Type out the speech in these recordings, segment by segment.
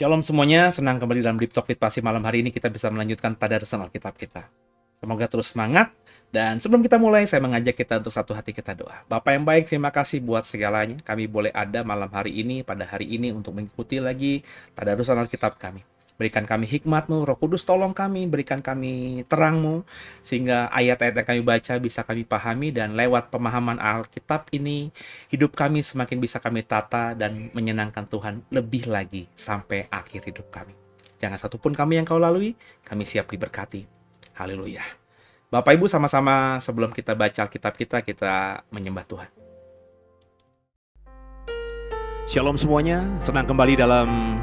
Shalom semuanya, senang kembali dalam Deep Talk with Pasi. Malam hari ini kita bisa melanjutkan pada resan Alkitab kita. Semoga terus semangat, dan sebelum kita mulai, saya mengajak kita untuk satu hati kita doa. Bapa yang baik, terima kasih buat segalanya. Kami boleh ada malam hari ini, pada hari ini, untuk mengikuti lagi pada resan Alkitab kami. Berikan kami hikmat-Mu, Roh Kudus tolong kami, berikan kami terang-Mu, sehingga ayat-ayat yang kami baca bisa kami pahami, dan lewat pemahaman Alkitab ini, hidup kami semakin bisa kami tata dan menyenangkan Tuhan lebih lagi sampai akhir hidup kami. Jangan satupun kami yang Kau lalui, kami siap diberkati. Haleluya. Bapak Ibu sama-sama sebelum kita baca Alkitab kita menyembah Tuhan. Shalom semuanya, senang kembali dalam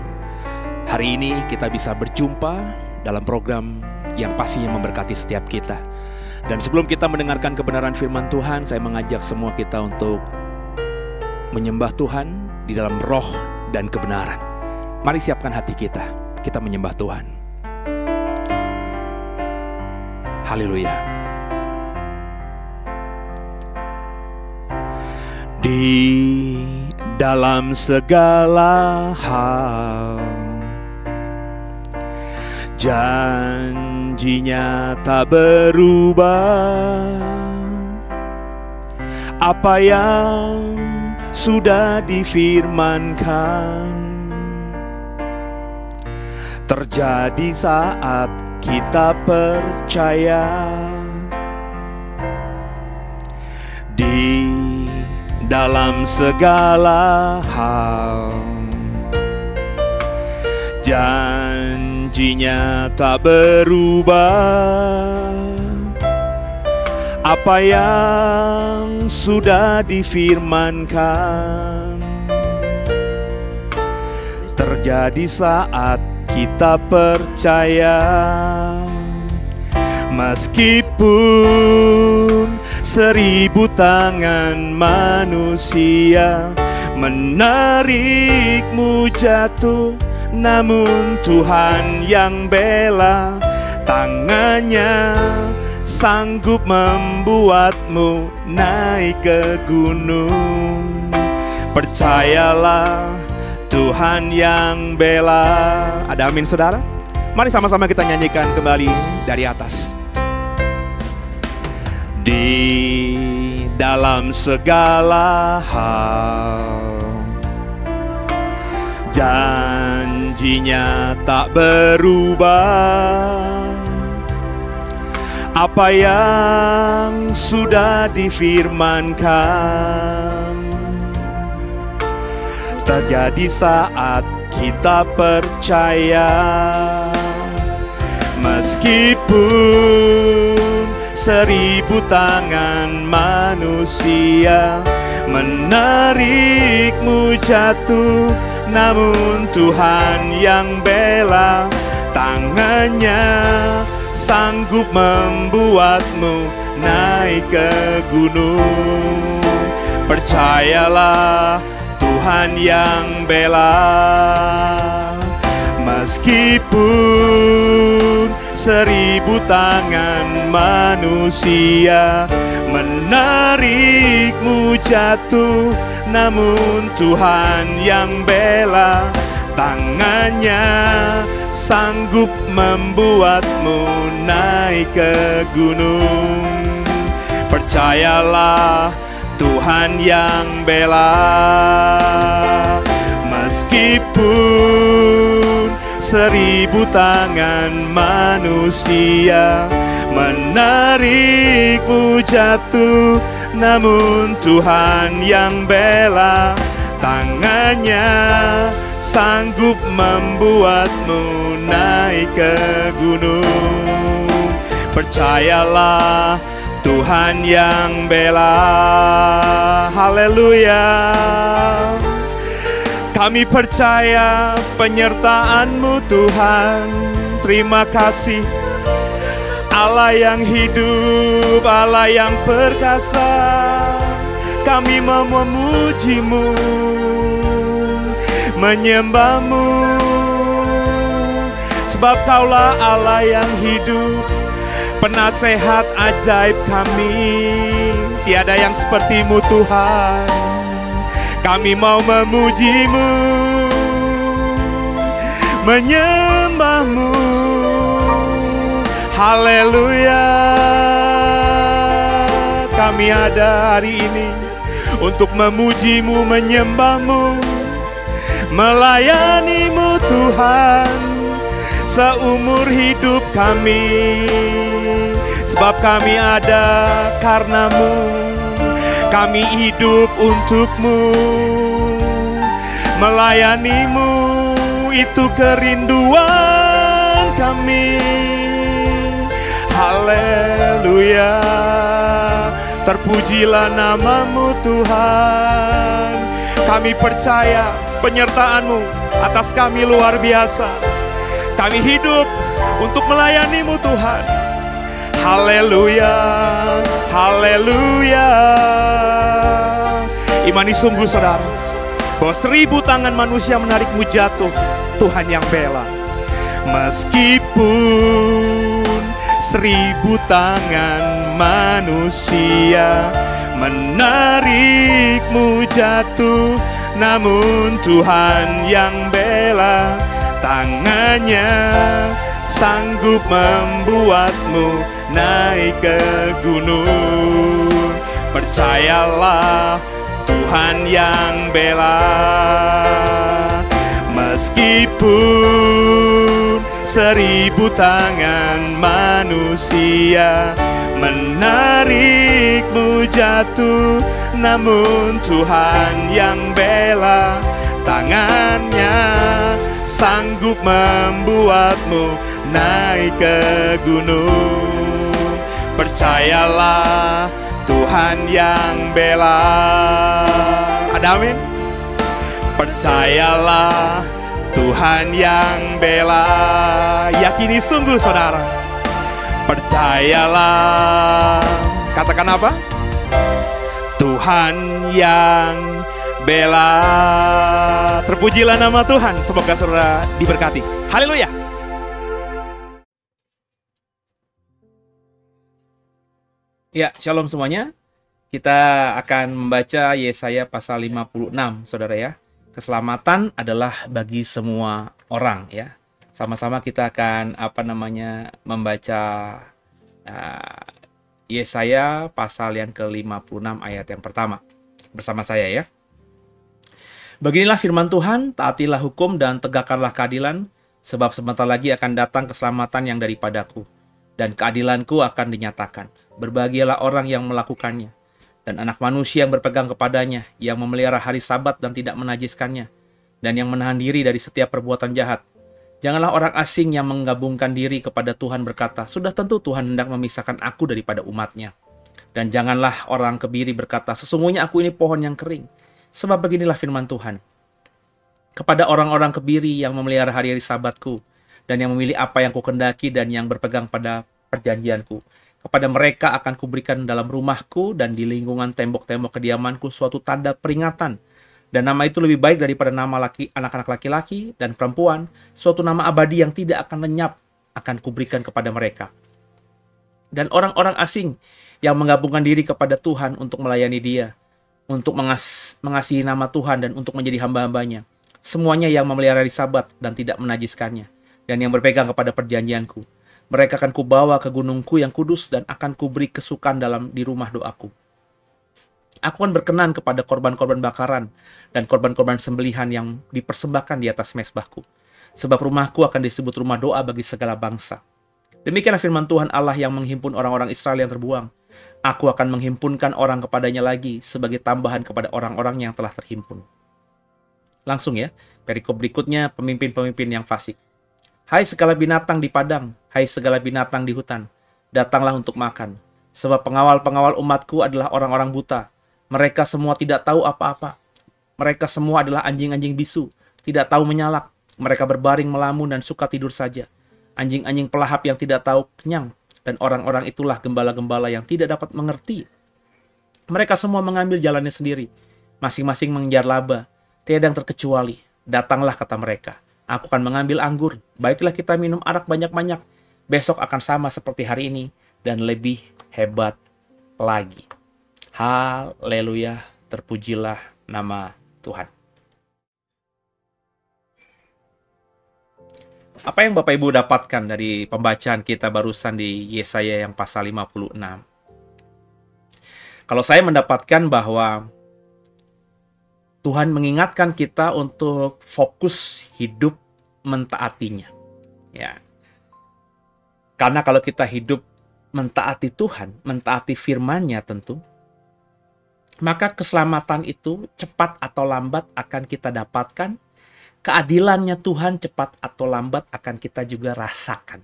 hari ini kita bisa berjumpa dalam program yang pastinya memberkati setiap kita. Dan sebelum kita mendengarkan kebenaran firman Tuhan, saya mengajak semua kita untuk menyembah Tuhan di dalam roh dan kebenaran. Mari siapkan hati kita, kita menyembah Tuhan. Haleluya. Di dalam segala hal, janjinya tak berubah. Apa yang sudah difirmankan terjadi saat kita percaya. Di dalam segala hal, janjinya tak berubah. Apa yang sudah difirmankan terjadi saat kita percaya. Meskipun 1000 tangan manusia menarikmu jatuh, namun Tuhan yang bela, tangannya sanggup membuatmu naik ke gunung. Percayalah, Tuhan yang bela. Ada amin saudara? Mari sama-sama kita nyanyikan kembali dari atas. Di dalam segala hal, janjinya tak berubah. Apa yang sudah difirmankan terjadi saat kita percaya. Meskipun 1000 tangan manusia menarikmu jatuh, namun Tuhan yang bela, tangannya sanggup membuatmu naik ke gunung. Percayalah, Tuhan yang bela. Meskipun 1000 tangan manusia menarikmu jatuh, namun Tuhan yang bela. Tangannya sanggup membuatmu naik ke gunung. Percayalah, Tuhan yang bela. Meskipun 1000 tangan manusia menarikmu jatuh, namun Tuhan yang bela. Tangannya sanggup membuatmu naik ke gunung. Percayalah, Tuhan yang bela. Haleluya. Kami percaya penyertaan-Mu Tuhan. Terima kasih Allah yang hidup, Allah yang perkasa. Kami mau memuji-Mu, menyembah-Mu, sebab Kaulah Allah yang hidup, penasehat ajaib kami. Tiada yang seperti-Mu Tuhan. Kami mau memuji-Mu, menyembah-Mu. Haleluya. Kami ada hari ini untuk memuji-Mu, menyembah-Mu, melayani-Mu Tuhan seumur hidup kami. Sebab kami ada karena-Mu, kami hidup untuk-Mu, melayani-Mu itu kerinduan kami. Haleluya. Terpujilah nama-Mu Tuhan. Kami percaya penyertaan-Mu atas kami luar biasa. Kami hidup untuk melayani-Mu Tuhan. Haleluya, haleluya. Imani sungguh saudara, bahwa 1000 tangan manusia menarikmu jatuh, Tuhan yang bela. Meskipun 1000 tangan manusia menarikmu jatuh, namun Tuhan yang bela. Tangannya sanggup membuatmu naik ke gunung. Percayalah, Tuhan yang bela. Meskipun 1000 tangan manusia menarikmu jatuh, namun Tuhan yang bela. Tangannya sanggup membuatmu naik ke gunung. Percayalah, Tuhan yang bela. Ada amin? Percayalah, Tuhan yang bela. Yakini sungguh saudara. Percayalah. Katakan apa? Tuhan yang bela. Terpujilah nama Tuhan. Semoga saudara diberkati. Haleluya. Ya, shalom semuanya. Kita akan membaca Yesaya pasal 56, saudara ya. Keselamatan adalah bagi semua orang ya. Sama-sama kita akan membaca Yesaya pasal yang ke-56 ayat yang pertama bersama saya ya. Beginilah firman Tuhan, taatilah hukum dan tegakkanlah keadilan, sebab sebentar lagi akan datang keselamatan yang daripadaku, dan keadilanku akan dinyatakan. Berbahagialah orang yang melakukannya, dan anak manusia yang berpegang kepadanya, yang memelihara hari Sabat dan tidak menajiskannya, dan yang menahan diri dari setiap perbuatan jahat. Janganlah orang asing yang menggabungkan diri kepada Tuhan berkata, sudah tentu Tuhan hendak memisahkan aku daripada umatnya. Dan janganlah orang kebiri berkata, sesungguhnya aku ini pohon yang kering. Sebab beginilah firman Tuhan. Kepada orang-orang kebiri yang memelihara hari-hari Sabatku, dan yang memilih apa yang kukendaki dan yang berpegang pada perjanjianku, Kepada mereka akan kuberikan dalam rumahku dan di lingkungan tembok-tembok kediamanku suatu tanda peringatan. Dan nama itu lebih baik daripada nama anak-anak laki-laki dan perempuan, suatu nama abadi yang tidak akan lenyap akan kuberikan kepada mereka. Dan orang-orang asing yang menggabungkan diri kepada Tuhan untuk melayani Dia, untuk mengasihi nama Tuhan dan untuk menjadi hamba-hambanya. Semuanya yang memelihara hari Sabat dan tidak menajiskannya, dan yang berpegang kepada perjanjianku. Mereka akan kubawa ke gunungku yang kudus dan akan kuberi kesukaan di rumah doaku. Aku akan berkenan kepada korban-korban bakaran dan korban-korban sembelihan yang dipersembahkan di atas mezbahku. Sebab rumahku akan disebut rumah doa bagi segala bangsa. Demikianlah firman Tuhan Allah yang menghimpun orang-orang Israel yang terbuang. Aku akan menghimpunkan orang kepadanya lagi sebagai tambahan kepada orang-orang yang telah terhimpun. Langsung ya, perikop berikutnya pemimpin-pemimpin yang fasik. Hai segala binatang di padang, hai segala binatang di hutan, datanglah untuk makan. Sebab pengawal-pengawal umatku adalah orang-orang buta. Mereka semua tidak tahu apa-apa. Mereka semua adalah anjing-anjing bisu, tidak tahu menyalak. Mereka berbaring melamun dan suka tidur saja. Anjing-anjing pelahap yang tidak tahu kenyang. Dan orang-orang itulah gembala-gembala yang tidak dapat mengerti. Mereka semua mengambil jalannya sendiri. Masing-masing mengejar laba. Tiada yang terkecuali. Datanglah kata mereka. Aku akan mengambil anggur. Baiklah kita minum arak banyak-banyak. Besok akan sama seperti hari ini. Dan lebih hebat lagi. Haleluya, terpujilah nama Tuhan. Apa yang Bapak Ibu dapatkan dari pembacaan kita barusan di Yesaya yang pasal 56? Kalau saya mendapatkan bahwa Tuhan mengingatkan kita untuk fokus hidup mentaatinya. Ya. Karena kalau kita hidup mentaati Tuhan, mentaati firman-Nya tentu, maka keselamatan itu cepat atau lambat akan kita dapatkan. Keadilannya Tuhan cepat atau lambat akan kita juga rasakan.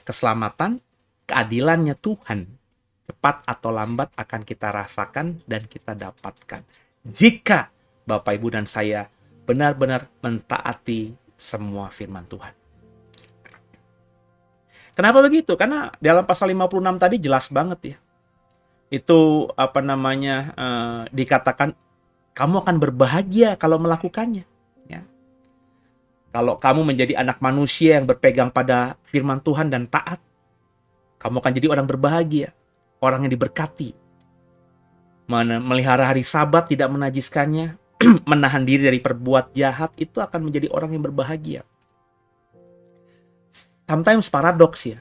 Keselamatan, keadilannya Tuhan cepat atau lambat akan kita rasakan dan kita dapatkan. Jika Bapak, Ibu, dan saya benar-benar mentaati semua firman Tuhan. Kenapa begitu? Karena dalam pasal 56 tadi jelas banget ya. Itu dikatakan kamu akan berbahagia kalau melakukannya. Ya. Kalau kamu menjadi anak manusia yang berpegang pada firman Tuhan dan taat, kamu akan jadi orang berbahagia, orang yang diberkati. Melihara hari Sabat, tidak menajiskannya, menahan diri dari perbuat jahat, itu akan menjadi orang yang berbahagia. Sometimes paradoks ya.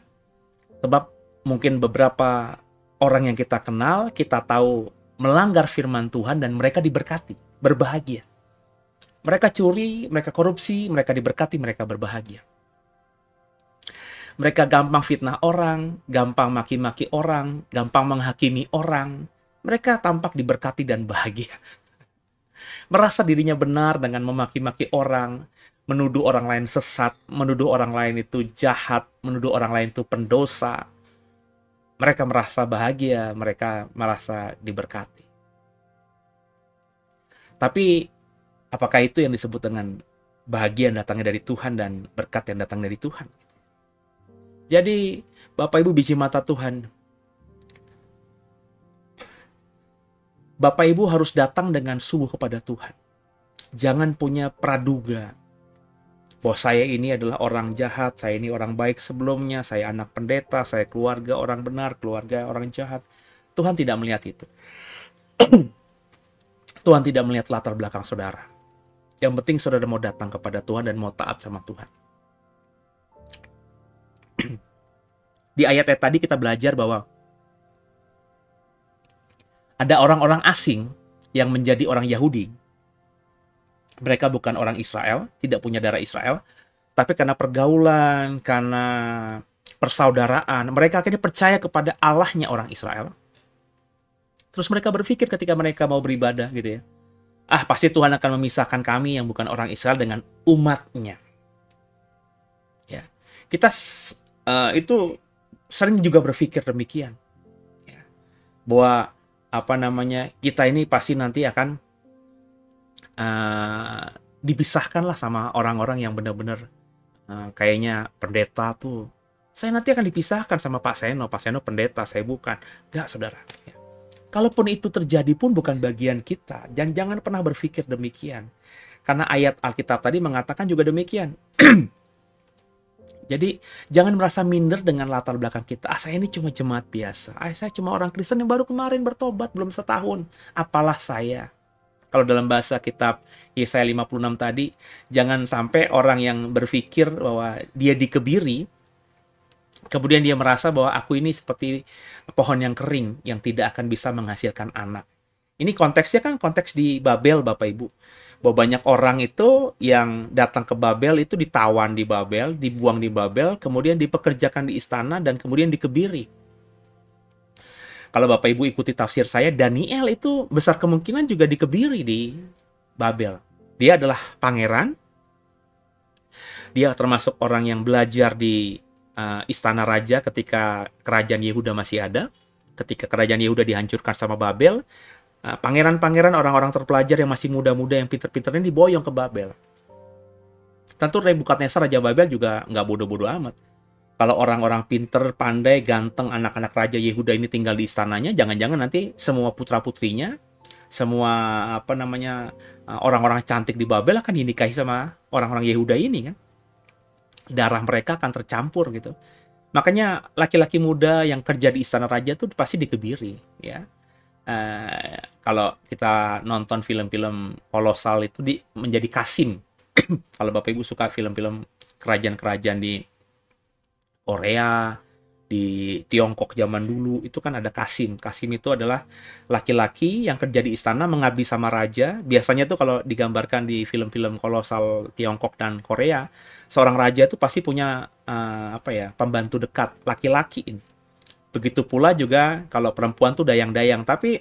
Sebab mungkin beberapa orang yang kita kenal, kita tahu melanggar firman Tuhan dan mereka diberkati, berbahagia. Mereka curi, mereka korupsi, mereka diberkati, mereka berbahagia. Mereka gampang fitnah orang, gampang maki-maki orang, gampang menghakimi orang. Mereka tampak diberkati dan bahagia. Merasa dirinya benar dengan memaki-maki orang, menuduh orang lain sesat, menuduh orang lain itu jahat, menuduh orang lain itu pendosa. Mereka merasa bahagia, mereka merasa diberkati. Tapi, apakah itu yang disebut dengan bahagia yang datangnya dari Tuhan dan berkat yang datang dari Tuhan? Jadi, Bapak Ibu biji mata Tuhan, Bapak Ibu harus datang dengan sungguh kepada Tuhan. Jangan punya praduga bahwa saya ini adalah orang jahat, saya ini orang baik sebelumnya, saya anak pendeta, saya keluarga orang benar, keluarga orang jahat. Tuhan tidak melihat itu. Tuhan tidak melihat latar belakang saudara. Yang penting saudara mau datang kepada Tuhan dan mau taat sama Tuhan. Di ayat-ayat tadi kita belajar bahwa ada orang-orang asing yang menjadi orang Yahudi. Mereka bukan orang Israel, tidak punya darah Israel, tapi karena pergaulan, karena persaudaraan, mereka akhirnya percaya kepada Allahnya orang Israel. Terus mereka berpikir ketika mereka mau beribadah gitu ya, pasti Tuhan akan memisahkan kami yang bukan orang Israel dengan umatnya. Ya, kita itu sering juga berpikir demikian, ya, bahwa kita ini pasti nanti akan dipisahkanlah sama orang-orang yang benar-benar kayaknya pendeta tuh Saya nanti akan dipisahkan sama Pak Seno pendeta, saya bukan. Enggak, saudara. Ya. Kalaupun itu terjadi pun bukan bagian kita. Jangan pernah berpikir demikian. Karena ayat Alkitab tadi mengatakan juga demikian. Jadi jangan merasa minder dengan latar belakang kita. Saya ini cuma jemaat biasa. Saya cuma orang Kristen yang baru kemarin bertobat, belum setahun. Apalah saya. Kalau dalam bahasa kitab Yesaya 56 tadi, jangan sampai orang yang berpikir bahwa dia dikebiri, kemudian dia merasa bahwa aku ini seperti pohon yang kering, yang tidak akan bisa menghasilkan anak. Ini konteksnya kan konteks di Babel, Bapak Ibu. Bahwa banyak orang itu yang datang ke Babel itu ditawan di Babel, dibuang di Babel, kemudian dipekerjakan di istana, dan kemudian dikebiri. Kalau Bapak Ibu ikuti tafsir saya, Daniel itu besar kemungkinan juga dikebiri di Babel. Dia adalah pangeran, dia termasuk orang yang belajar di istana raja ketika kerajaan Yehuda masih ada, ketika kerajaan Yehuda dihancurkan sama Babel. Pangeran-pangeran, orang-orang terpelajar yang masih muda-muda, yang pinter-pinter ini diboyong ke Babel. Tentu Nebukadnezar Raja Babel juga nggak bodoh-bodoh amat. Kalau orang-orang pinter, pandai, ganteng, anak-anak Raja Yehuda ini tinggal di istananya, jangan-jangan nanti semua putra-putrinya, semua orang-orang cantik di Babel akan dinikahi sama orang-orang Yehuda ini kan. Darah mereka akan tercampur gitu. Makanya laki-laki muda yang kerja di istana raja tuh pasti dikebiri ya. Kalau kita nonton film-film kolosal itu menjadi Kasim. Kalau Bapak Ibu suka film-film kerajaan-kerajaan di Korea, di Tiongkok zaman dulu, itu kan ada Kasim. Kasim itu adalah laki-laki yang kerja di istana mengabdi sama raja. Biasanya tuh kalau digambarkan di film-film kolosal Tiongkok dan Korea, seorang raja itu pasti punya pembantu dekat laki-laki ini. Begitu pula juga kalau perempuan tuh dayang-dayang. Tapi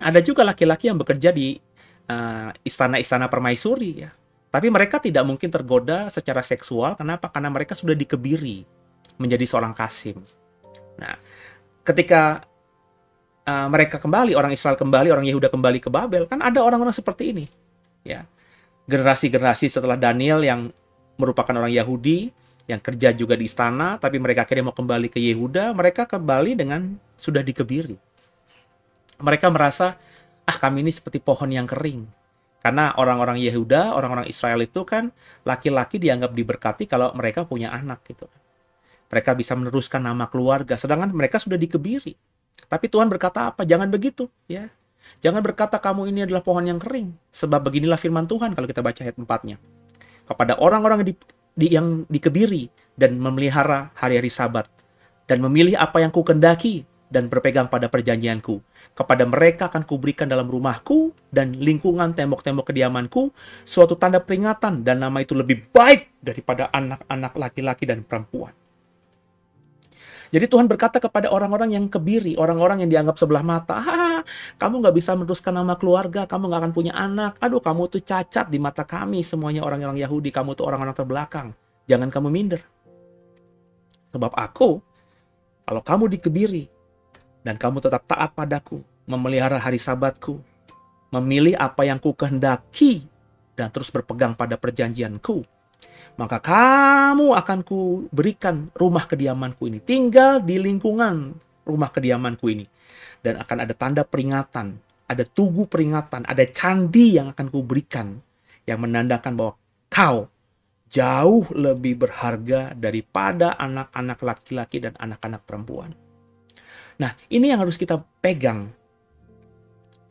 ada juga laki-laki yang bekerja di istana-istana permaisuri ya. Tapi mereka tidak mungkin tergoda secara seksual. Kenapa? Karena mereka sudah dikebiri menjadi seorang Kasim. Nah, ketika mereka kembali, orang Israel kembali, orang Yehuda kembali ke Babel, kan ada orang-orang seperti ini. Ya, generasi-generasi setelah Daniel yang merupakan orang Yahudi, yang kerja juga di istana, tapi mereka akhirnya mau kembali ke Yehuda, mereka kembali dengan sudah dikebiri. Mereka merasa, kami ini seperti pohon yang kering. Karena orang-orang Yehuda, orang-orang Israel itu kan, laki-laki dianggap diberkati kalau mereka punya anak gitu. Mereka bisa meneruskan nama keluarga, sedangkan mereka sudah dikebiri. Tapi Tuhan berkata apa? Jangan begitu, ya. Jangan berkata kamu ini adalah pohon yang kering. Sebab beginilah firman Tuhan kalau kita baca ayat 4-nya. Kepada orang-orang yang dikebiri dan memelihara hari-hari Sabat dan memilih apa yang kukendaki dan berpegang pada perjanjianku, kepada mereka akan kuberikan dalam rumahku dan lingkungan tembok-tembok kediamanku suatu tanda peringatan, dan nama itu lebih baik daripada anak-anak laki-laki dan perempuan. Jadi Tuhan berkata kepada orang-orang yang kebiri, orang-orang yang dianggap sebelah mata, kamu nggak bisa meneruskan nama keluarga, kamu nggak akan punya anak, aduh kamu tuh cacat di mata kami, semuanya orang-orang Yahudi, kamu tuh orang-orang terbelakang, jangan kamu minder. Sebab aku, kalau kamu dikebiri, dan kamu tetap taat padaku, memelihara hari Sabatku, memilih apa yang ku kehendaki, dan terus berpegang pada perjanjianku, maka kamu akan kuberikan rumah kediamanku ini. Tinggal di lingkungan rumah kediamanku ini. Dan akan ada tanda peringatan, ada tugu peringatan, ada candi yang akan kuberikan, yang menandakan bahwa kau jauh lebih berharga daripada anak-anak laki-laki dan anak-anak perempuan. Nah, ini yang harus kita pegang.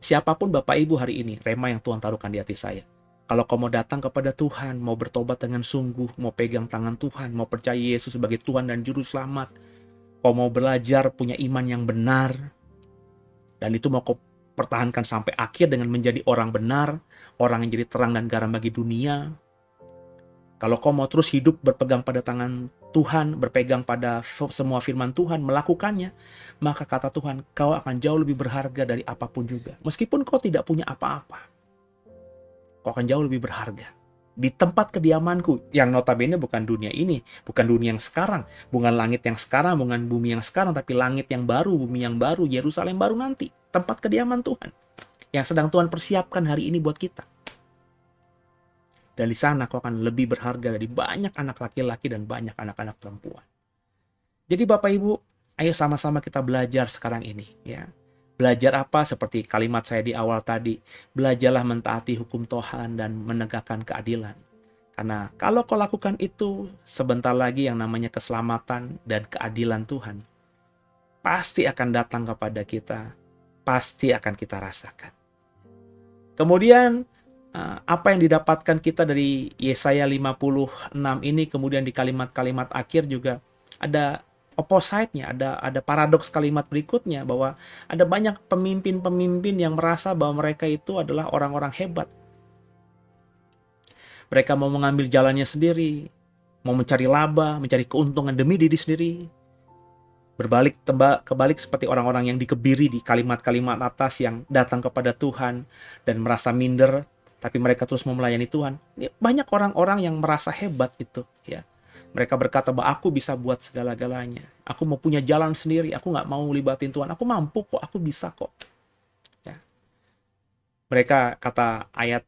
Siapapun Bapak Ibu hari ini, rema yang Tuhan taruhkan di hati saya. Kalau kau mau datang kepada Tuhan, mau bertobat dengan sungguh, mau pegang tangan Tuhan, mau percaya Yesus sebagai Tuhan dan Juru Selamat, kau mau belajar punya iman yang benar, dan itu mau kau pertahankan sampai akhir dengan menjadi orang benar, orang yang jadi terang dan garam bagi dunia. Kalau kau mau terus hidup berpegang pada tangan Tuhan, berpegang pada semua firman Tuhan, melakukannya, maka kata Tuhan, kau akan jauh lebih berharga dari apapun juga. Meskipun kau tidak punya apa-apa, kau akan jauh lebih berharga. Di tempat kediamanku, yang notabene bukan dunia ini, bukan dunia yang sekarang, bukan langit yang sekarang, bukan bumi yang sekarang, tapi langit yang baru, bumi yang baru, Yerusalem baru nanti. Tempat kediaman Tuhan, yang sedang Tuhan persiapkan hari ini buat kita. Dan di sana kau akan lebih berharga dari banyak anak laki-laki dan banyak anak-anak perempuan. Jadi Bapak Ibu, ayo sama-sama kita belajar sekarang ini ya. Belajar apa? Seperti kalimat saya di awal tadi, belajarlah mentaati hukum Tuhan dan menegakkan keadilan. Karena kalau kau lakukan itu, sebentar lagi yang namanya keselamatan dan keadilan Tuhan pasti akan datang kepada kita, pasti akan kita rasakan. Kemudian apa yang didapatkan kita dari Yesaya 56 ini, kemudian di kalimat-kalimat akhir juga ada opposite-nya, ada paradoks kalimat berikutnya, bahwa ada banyak pemimpin-pemimpin yang merasa bahwa mereka itu adalah orang-orang hebat. Mereka mau mengambil jalannya sendiri, mau mencari laba, mencari keuntungan demi diri sendiri. Kebalik seperti orang-orang yang dikebiri di kalimat-kalimat atas yang datang kepada Tuhan dan merasa minder, tapi mereka terus mau melayani Tuhan. Banyak orang-orang yang merasa hebat itu ya. Mereka berkata bahwa aku bisa buat segala-galanya. Aku mau punya jalan sendiri. Aku nggak mau libatin Tuhan. Aku mampu kok. Aku bisa kok. Ya. Mereka kata ayat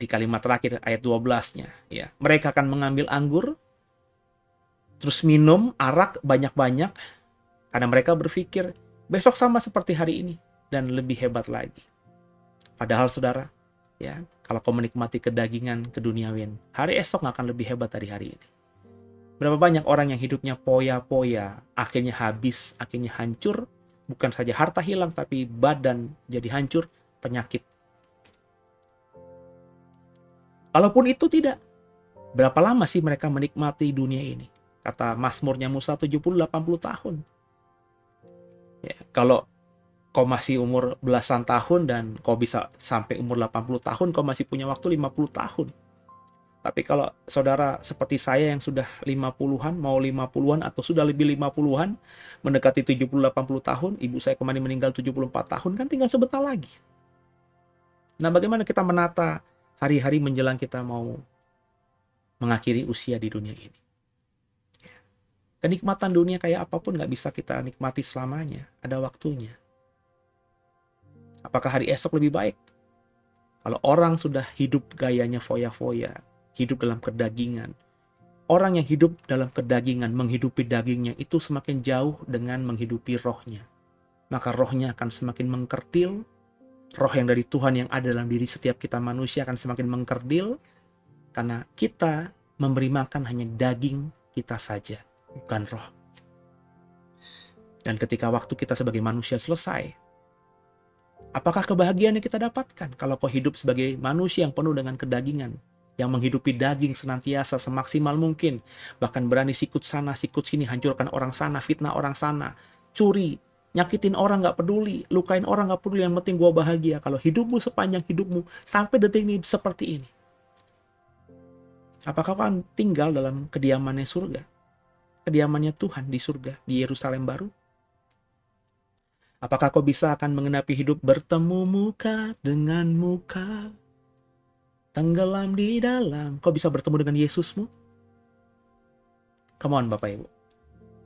di kalimat terakhir, ayat 12-nya. Ya. Mereka akan mengambil anggur, terus minum arak banyak-banyak. Karena mereka berpikir, besok sama seperti hari ini. Dan lebih hebat lagi. Padahal saudara, ya, kalau kau menikmati kedagingan keduniawian, hari esok nggak akan lebih hebat dari hari ini. Berapa banyak orang yang hidupnya poya-poya, akhirnya habis, akhirnya hancur. Bukan saja harta hilang, tapi badan jadi hancur, penyakit. Kalaupun itu tidak, berapa lama sih mereka menikmati dunia ini? Kata Mazmurnya Musa, 70-80 tahun. Ya, kalau kau masih umur belasan tahun dan kau bisa sampai umur 80 tahun, kau masih punya waktu 50 tahun. Tapi kalau saudara seperti saya yang sudah 50-an, mau 50-an atau sudah lebih 50-an, mendekati 70-80 tahun, ibu saya kemarin meninggal 74 tahun, kan tinggal sebentar lagi. Nah, bagaimana kita menata hari-hari menjelang kita mau mengakhiri usia di dunia ini? Kenikmatan dunia kayak apapun nggak bisa kita nikmati selamanya, ada waktunya. Apakah hari esok lebih baik? Kalau orang sudah hidup gayanya foya-foya, hidup dalam kedagingan. Orang yang hidup dalam kedagingan, menghidupi dagingnya, itu semakin jauh dengan menghidupi rohnya. Maka rohnya akan semakin mengkerdil. Roh yang dari Tuhan yang ada dalam diri setiap kita manusia akan semakin mengkerdil. Karena kita memberi makan hanya daging kita saja, bukan roh. Dan ketika waktu kita sebagai manusia selesai, apakah kebahagiaan yang kita dapatkan kalau kau hidup sebagai manusia yang penuh dengan kedagingan, yang menghidupi daging senantiasa semaksimal mungkin, bahkan berani sikut sana, sikut sini, hancurkan orang sana, fitnah orang sana, curi, nyakitin orang gak peduli, lukain orang gak peduli, yang penting gua bahagia. Kalau hidupmu sepanjang hidupmu sampai detik ini seperti ini, apakah kau akan tinggal dalam kediamannya surga? Kediamannya Tuhan di surga, di Yerusalem baru? Apakah kau bisa akan mengenapi hidup bertemu muka dengan muka, tenggelam di dalam? Kau bisa bertemu dengan Yesusmu? Come on Bapak Ibu.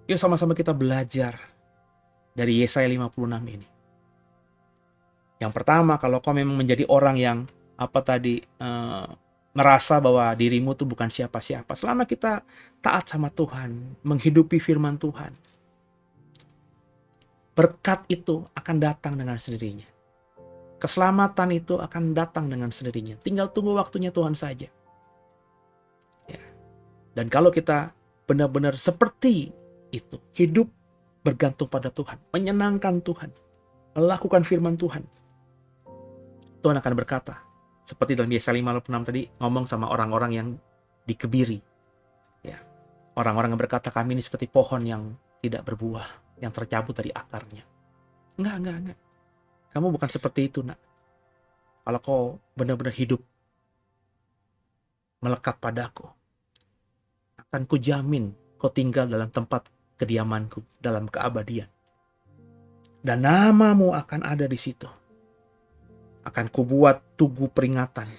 Yuk sama-sama kita belajar dari Yesaya 56 ini. Yang pertama, kalau kau memang menjadi orang yang merasa bahwa dirimu tuh bukan siapa-siapa, selama kita taat sama Tuhan, menghidupi firman Tuhan, berkat itu akan datang dengan sendirinya. Keselamatan itu akan datang dengan sendirinya. Tinggal tunggu waktunya Tuhan saja. Ya. Dan kalau kita benar-benar seperti itu, hidup bergantung pada Tuhan, menyenangkan Tuhan, melakukan firman Tuhan, Tuhan akan berkata, seperti dalam Yesaya 56 tadi, ngomong sama orang-orang yang dikebiri. Ya. Orang-orang yang berkata, kami ini seperti pohon yang tidak berbuah, yang tercabut dari akarnya. Enggak. Kamu bukan seperti itu, nak. Kalau kau benar-benar hidup melekat padaku, akan kujamin kau tinggal dalam tempat kediamanku, dalam keabadian. Dan namamu akan ada di situ. Akan kubuat tugu peringatan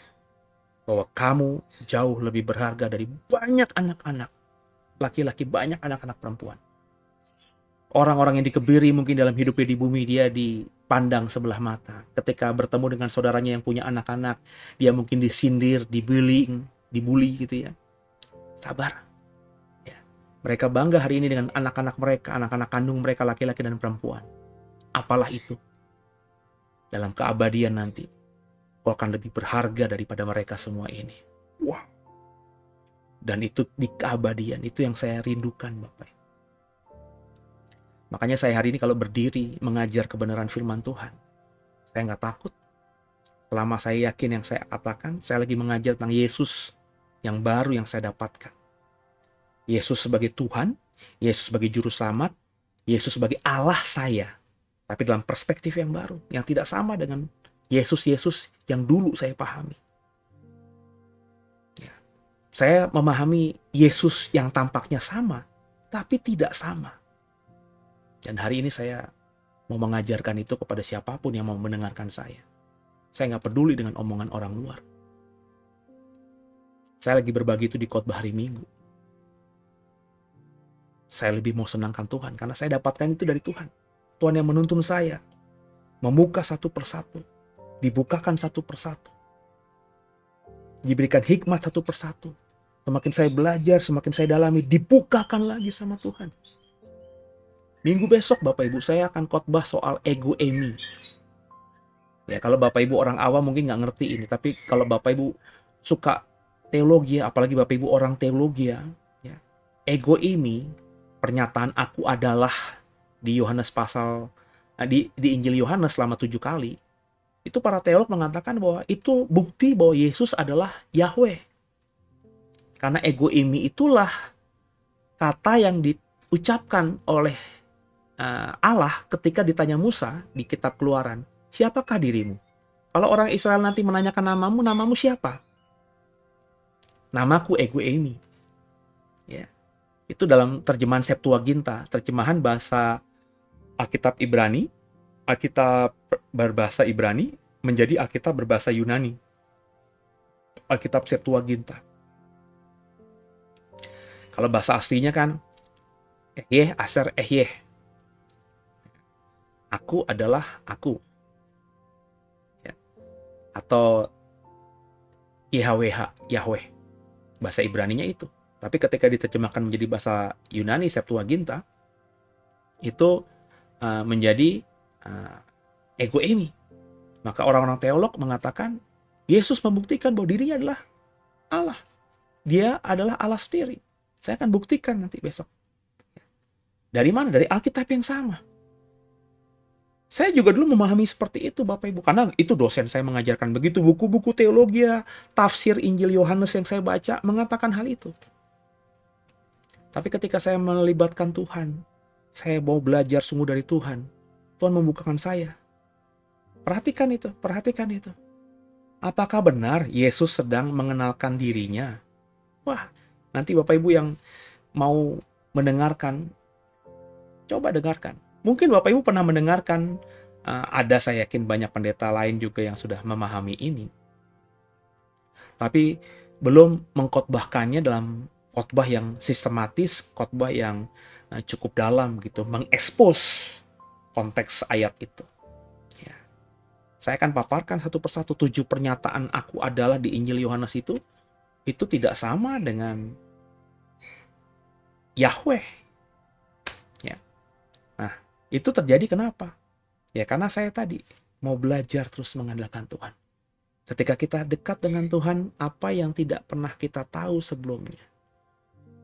bahwa kamu jauh lebih berharga dari banyak anak-anak laki-laki, banyak anak-anak perempuan. Orang-orang yang dikebiri mungkin dalam hidupnya di bumi, dia dipandang sebelah mata. Ketika bertemu dengan saudaranya yang punya anak-anak, dia mungkin disindir, dibully gitu ya. Sabar. Ya. Mereka bangga hari ini dengan anak-anak mereka, anak-anak kandung mereka, laki-laki dan perempuan. Apalah itu. Dalam keabadian nanti, kau akan lebih berharga daripada mereka semua ini. Wow. Dan itu di keabadian, itu yang saya rindukan, Bapak. Makanya saya hari ini kalau berdiri mengajar kebenaran firman Tuhan, saya nggak takut. Selama saya yakin yang saya katakan, saya lagi mengajar tentang Yesus yang baru yang saya dapatkan. Yesus sebagai Tuhan, Yesus sebagai Juru Selamat, Yesus sebagai Allah saya. Tapi dalam perspektif yang baru, yang tidak sama dengan Yesus-Yesus yang dulu saya pahami. Ya. Saya memahami Yesus yang tampaknya sama, tapi tidak sama. Dan hari ini saya mau mengajarkan itu kepada siapapun yang mau mendengarkan saya. Saya nggak peduli dengan omongan orang luar. Saya lagi berbagi itu di khotbah hari Minggu. Saya lebih mau senangkan Tuhan, karena saya dapatkan itu dari Tuhan. Tuhan yang menuntun saya, membuka satu persatu, dibukakan satu persatu, diberikan hikmat satu persatu. Semakin saya belajar, semakin saya dalami, dibukakan lagi sama Tuhan. Minggu besok Bapak Ibu saya akan khotbah soal ego eimi. Ya, kalau Bapak Ibu orang awam mungkin nggak ngerti ini, tapi kalau Bapak Ibu suka teologi, apalagi Bapak Ibu orang teologi ya, ego eimi, pernyataan aku adalah di Yohanes pasal di Injil Yohanes selama 7 kali, itu para teolog mengatakan bahwa itu bukti bahwa Yesus adalah Yahweh. Karena ego eimi itulah kata yang diucapkan oleh Allah ketika ditanya Musa di kitab Keluaran, siapakah dirimu? Kalau orang Israel nanti menanyakan namamu, namamu siapa? Namaku ego eimi. Ya. Itu dalam terjemahan Septuaginta, terjemahan bahasa Alkitab Ibrani, Alkitab berbahasa Ibrani menjadi Alkitab berbahasa Yunani. Alkitab Septuaginta. Kalau bahasa aslinya kan Ehyeh, Aser, Ehyeh. Aku adalah aku. Ya. Atau YHWH, Yahweh. Bahasa Ibraninya itu. Tapi ketika diterjemahkan menjadi bahasa Yunani Septuaginta, itu menjadi ego eimi. Maka orang-orang teolog mengatakan Yesus membuktikan bahwa dirinya adalah Allah. Dia adalah Allah sendiri. Saya akan buktikan nanti besok. Dari mana? Dari Alkitab yang sama. Saya juga dulu memahami seperti itu Bapak Ibu. Karena itu dosen saya mengajarkan begitu. Buku-buku teologi, tafsir Injil Yohanes yang saya baca mengatakan hal itu. Tapi ketika saya melibatkan Tuhan, saya mau belajar sungguh dari Tuhan, Tuhan membukakan saya. Perhatikan itu, perhatikan itu. Apakah benar Yesus sedang mengenalkan dirinya? Wah, nanti Bapak Ibu yang mau mendengarkan, coba dengarkan. Mungkin Bapak Ibu pernah mendengarkan, ada saya yakin banyak pendeta lain juga yang sudah memahami ini. Tapi belum mengkhotbahkannya dalam khotbah yang sistematis, khotbah yang cukup dalam gitu, mengekspos konteks ayat itu. Ya. Saya akan paparkan satu persatu 7 pernyataan aku adalah di Injil Yohanes itu tidak sama dengan Yahweh. Ya. Nah, itu terjadi kenapa? Ya karena saya tadi mau belajar terus mengandalkan Tuhan. Ketika kita dekat dengan Tuhan, apa yang tidak pernah kita tahu sebelumnya,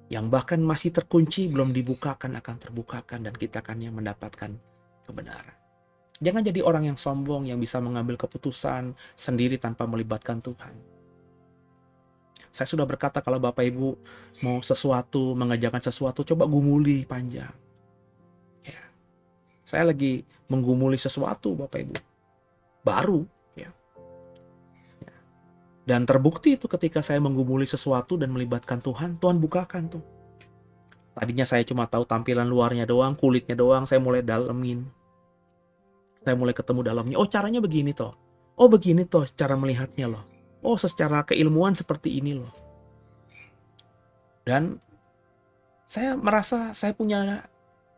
yang bahkan masih terkunci belum dibukakan akan terbukakan, dan kita akan yang mendapatkan kebenaran. Jangan jadi orang yang sombong yang bisa mengambil keputusan sendiri tanpa melibatkan Tuhan. Saya sudah berkata kalau Bapak Ibu mau sesuatu, mengerjakan sesuatu, coba gumuli panjang. Ya. Saya lagi menggumuli sesuatu Bapak Ibu. Baru. Ya. Ya. Dan terbukti itu ketika saya menggumuli sesuatu dan melibatkan Tuhan, Tuhan bukakan tuh. Tadinya saya cuma tahu tampilan luarnya doang, kulitnya doang, saya mulai dalemin. Saya mulai ketemu dalamnya. Oh caranya begini toh. Oh begini toh cara melihatnya loh. Oh secara keilmuan seperti ini loh. Dan saya merasa saya punya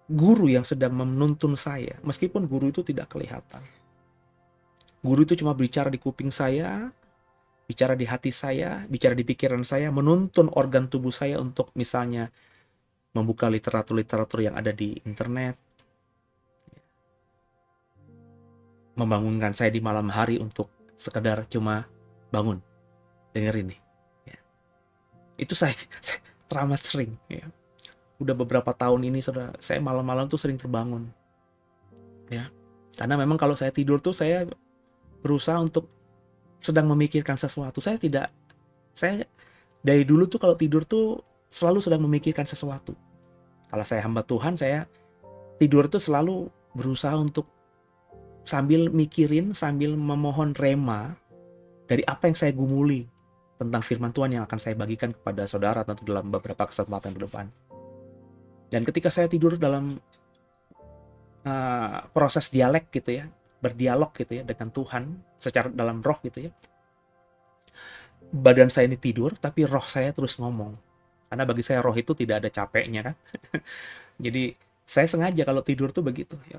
guru yang sedang menuntun saya. Meskipun guru itu tidak kelihatan. Guru itu cuma bicara di kuping saya, bicara di hati saya, bicara di pikiran saya, menuntun organ tubuh saya untuk misalnya membuka literatur-literatur yang ada di internet, membangunkan saya di malam hari untuk sekedar cuma bangun, dengerin nih. Ya. Itu saya teramat sering. Ya. Udah beberapa tahun ini saya malam-malam tuh sering terbangun. Ya. Karena memang kalau saya tidur tuh saya berusaha untuk sedang memikirkan sesuatu. Saya dari dulu tuh kalau tidur tuh selalu sedang memikirkan sesuatu. Kalau saya hamba Tuhan, saya tidur tuh selalu berusaha untuk sambil mikirin, sambil memohon rema dari apa yang saya gumuli tentang firman Tuhan yang akan saya bagikan kepada saudara tentu dalam beberapa kesempatan ke depan. Dan ketika saya tidur dalam proses dialek gitu ya, berdialog gitu ya dengan Tuhan secara dalam roh gitu ya, badan saya ini tidur tapi roh saya terus ngomong. Karena bagi saya roh itu tidak ada capeknya kan. Jadi saya sengaja kalau tidur tuh begitu ya.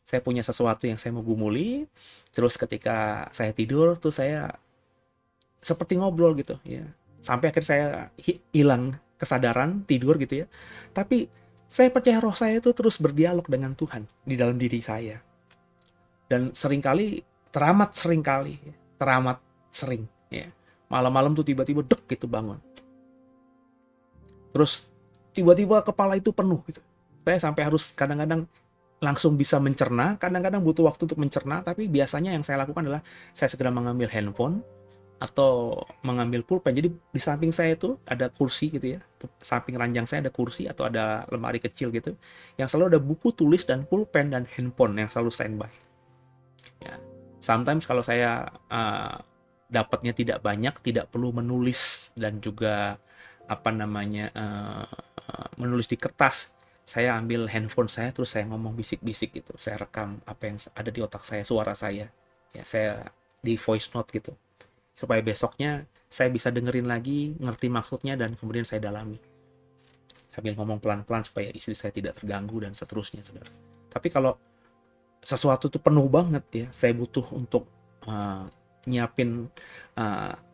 Saya punya sesuatu yang saya mau gumuli, terus ketika saya tidur tuh saya seperti ngobrol gitu ya. Sampai akhirnya saya hilang kesadaran, tidur gitu ya. Tapi saya percaya roh saya itu terus berdialog dengan Tuhan di dalam diri saya. Dan teramat sering ya. Malam-malam tuh tiba-tiba dek gitu bangun. Terus tiba-tiba kepala itu penuh gitu. Saya sampai harus kadang-kadang langsung bisa mencerna, kadang-kadang butuh waktu untuk mencerna, tapi biasanya yang saya lakukan adalah saya segera mengambil handphone atau mengambil pulpen. Jadi di samping saya itu ada kursi gitu ya, samping ranjang saya ada kursi atau ada lemari kecil gitu, yang selalu ada buku tulis dan pulpen dan handphone yang selalu standby. Ya. Sometimes kalau saya dapatnya tidak banyak, tidak perlu menulis dan juga menulis di kertas, saya ambil handphone saya terus saya ngomong bisik-bisik gitu, saya rekam apa yang ada di otak saya, suara saya ya, saya di voice note gitu supaya besoknya saya bisa dengerin lagi, ngerti maksudnya, dan kemudian saya dalami sambil ngomong pelan-pelan supaya istri saya tidak terganggu dan seterusnya, saudara. Tapi kalau sesuatu itu penuh banget ya, saya butuh untuk nyiapin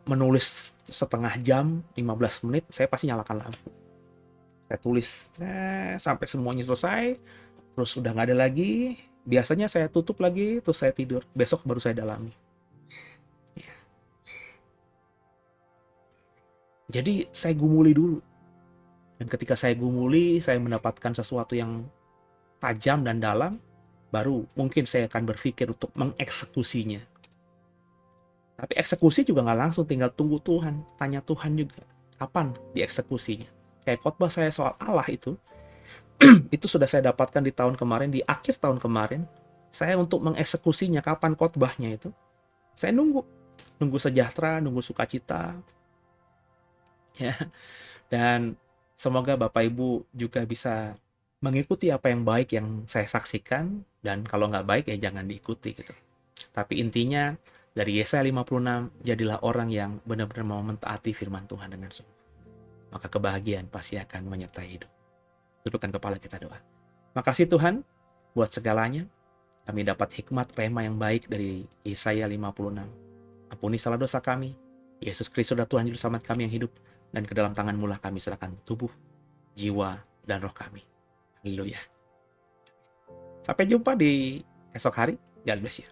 menulis setengah jam, 15 menit, saya pasti nyalakan lampu. Saya tulis sampai semuanya selesai, terus udah nggak ada lagi. Biasanya saya tutup lagi, terus saya tidur. Besok baru saya dalami. Ya. Jadi saya gumuli dulu. Dan ketika saya gumuli, saya mendapatkan sesuatu yang tajam dan dalam, baru mungkin saya akan berpikir untuk mengeksekusinya. Tapi eksekusi juga nggak langsung, tinggal tunggu Tuhan, tanya Tuhan juga kapan dieksekusinya. Kayak khotbah saya soal Allah itu sudah saya dapatkan di tahun kemarin, di akhir tahun kemarin. Saya untuk mengeksekusinya kapan khotbahnya itu, saya nunggu sejahtera, nunggu sukacita, ya. Dan semoga Bapak Ibu juga bisa mengikuti apa yang baik yang saya saksikan, dan kalau nggak baik ya jangan diikuti gitu. Tapi intinya dari Yesaya 56, jadilah orang yang benar-benar mau mentaati firman Tuhan dengan sungguh. Maka kebahagiaan pasti akan menyertai hidup. Tundukkan kepala kita, doa. Makasih Tuhan buat segalanya. Kami dapat hikmat rema yang baik dari Yesaya 56. Ampuni salah dosa kami. Yesus Kristus adalah Tuhan Juru Selamat kami yang hidup. Dan ke dalam tangan-Mu lah kami serahkan tubuh, jiwa, dan roh kami. Haleluya. Sampai jumpa di esok hari. God bless you.